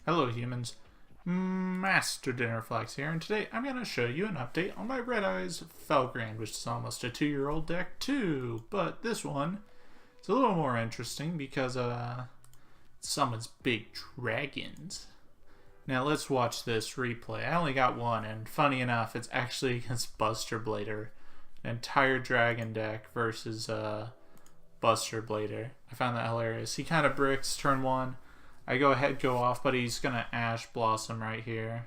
Hello humans, Master Dinnerflex here, and today I'm going to show you an update on my Red Eyes Felgrand, which is almost a 2-year-old deck too, but this one is a little more interesting because it summons big dragons. Now let's watch this replay. I only got one, and funny enough, it's actually against Buster Blader, an entire dragon deck versus Buster Blader. I found that hilarious. He kind of bricks turn one. I go ahead, go off, but he's going to Ash Blossom right here.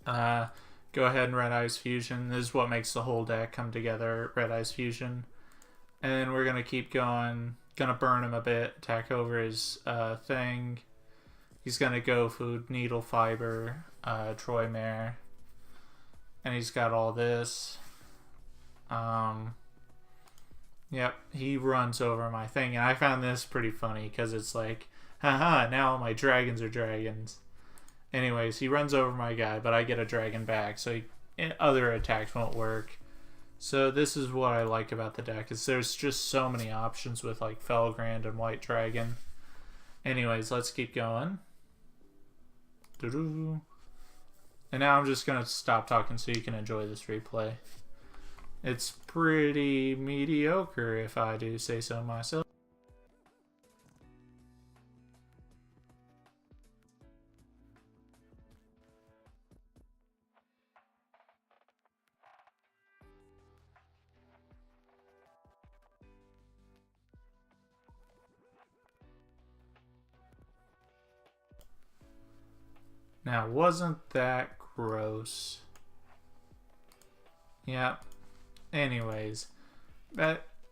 Go ahead and Red Eyes Fusion. This is what makes the whole deck come together, Red Eyes Fusion. And then we're going to keep going. Going to burn him a bit, attack over his thing. He's going to go Food, Needle Fiber, Troy Mare. And he's got all this. Yep, he runs over my thing, and I found this pretty funny because it's like, haha, now my dragons are dragons. Anyways, he runs over my guy, but I get a dragon back, so other attacks won't work. So this is what I like about the deck, is there's just so many options with like Felgrand and White Dragon. Anyways, let's keep going. And now I'm just going to stop talking so you can enjoy this replay. It's pretty mediocre, if I do say so myself. Now, wasn't that gross? Yep. Anyways,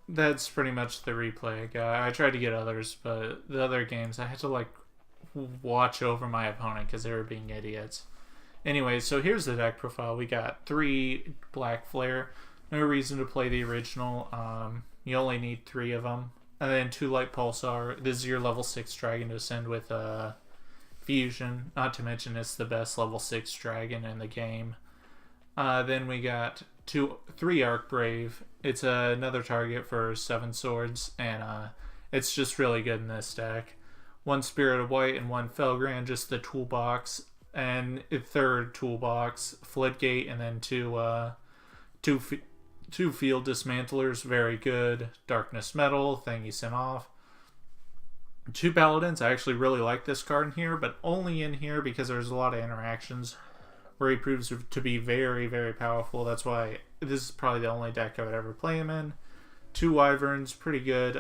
that's pretty much the replay I got. I tried to get others, but the other games I had to like watch over my opponent because they were being idiots. Anyways, so here's the deck profile. We got 3 Black Flare. No reason to play the original. You only need 3 of them. And then 2 Light Pulsar. This is your level 6 dragon to ascend with Fusion. Not to mention it's the best level 6 dragon in the game. Then we got 3 Arc Brave. It's another target for 7 swords, and it's just really good in this deck. 1 Spirit of White and 1 Felgrand, just the toolbox, and a third toolbox, Floodgate, and then two Field Dismantlers, very good. Darkness Metal, thing you sent off. 2 Paladins. I actually really like this card in here, but only in here because there's a lot of interactions where he proves to be very, very powerful. That's why this is probably the only deck I would ever play him in. 2 Wyverns, pretty good.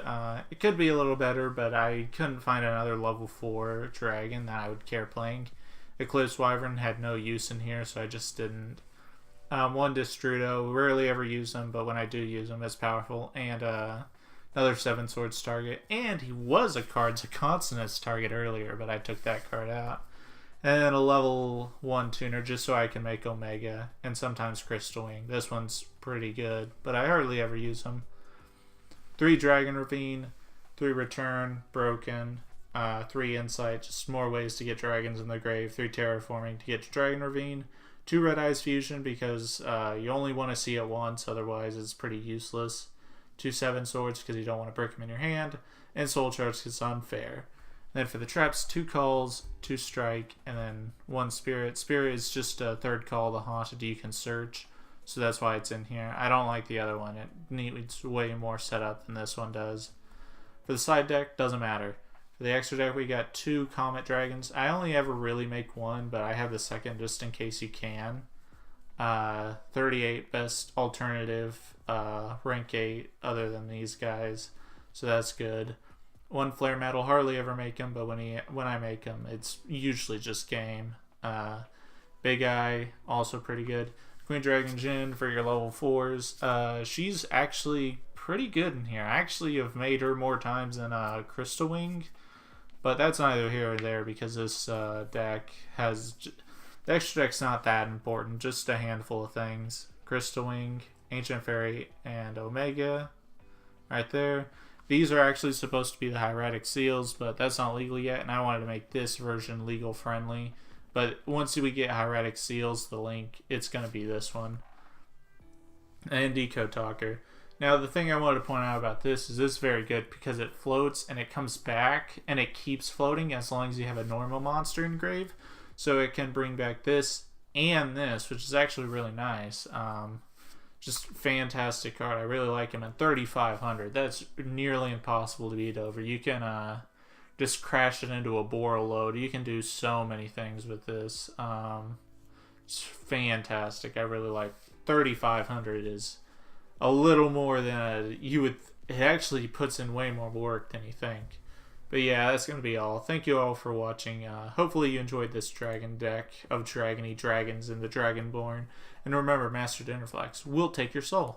It could be a little better, but I couldn't find another level 4 dragon that I would care playing. Eclipse Wyvern had no use in here, so I just didn't. 1 Destrudo, rarely ever use him, but when I do use him, it's powerful. And another 7 Swords target. And he was a Cards of Consonance target earlier, but I took that card out. And then a level 1 tuner just so I can make Omega and sometimes Crystal Wing. This one's pretty good, but I hardly ever use them. 3 Dragon Ravine, 3 Return, Broken, 3 Insight, just more ways to get dragons in the grave. 3 Terraforming to get to Dragon Ravine. 2 Red Eyes Fusion because you only want to see it once, otherwise it's pretty useless. 2 7 Swords because you don't want to break them in your hand. And Soul Charge because it's unfair. Then for the traps, 2 calls, 2 strike, and then 1 spirit. Spirit is just a third call. The haunted you can search, so that's why it's in here. I don't like the other one. It needs way more setup than this one does. For the side deck, doesn't matter. For the extra deck, we got 2 Comet Dragons. I only ever really make 1, but I have the second just in case you can. 38 best alternative, rank 8 other than these guys, so that's good. 1 Flare Metal, hardly ever make him, but when I make him, it's usually just game. Big Eye, also pretty good. Queen Dragon Jin for your level 4s. She's actually pretty good in here. I actually have made her more times than Crystal Wing, but that's neither here or there because this deck has... The extra deck's not that important, just a handful of things. Crystal Wing, Ancient Fairy, and Omega right there. These are actually supposed to be the hieratic seals, but that's not legal yet, and I wanted to make this version legal friendly. But once we get hieratic seals, the link, it's going to be this one. And Decode Talker. Now, the thing I wanted to point out about this is very good because it floats and it comes back and it keeps floating as long as you have a normal monster in grave. So it can bring back this and this, which is actually really nice. Just fantastic card. I really like him. At 3,500, that's nearly impossible to beat over. You can just crash it into a Boral load. You can do so many things with this. It's fantastic. I really like 3,500 is a little more than you would. It actually puts in way more work than you think. But yeah, that's going to be all. Thank you all for watching. Hopefully you enjoyed this dragon deck of Dragony Dragons and the Dragonborn. And remember, Master Dinnerflex will take your soul.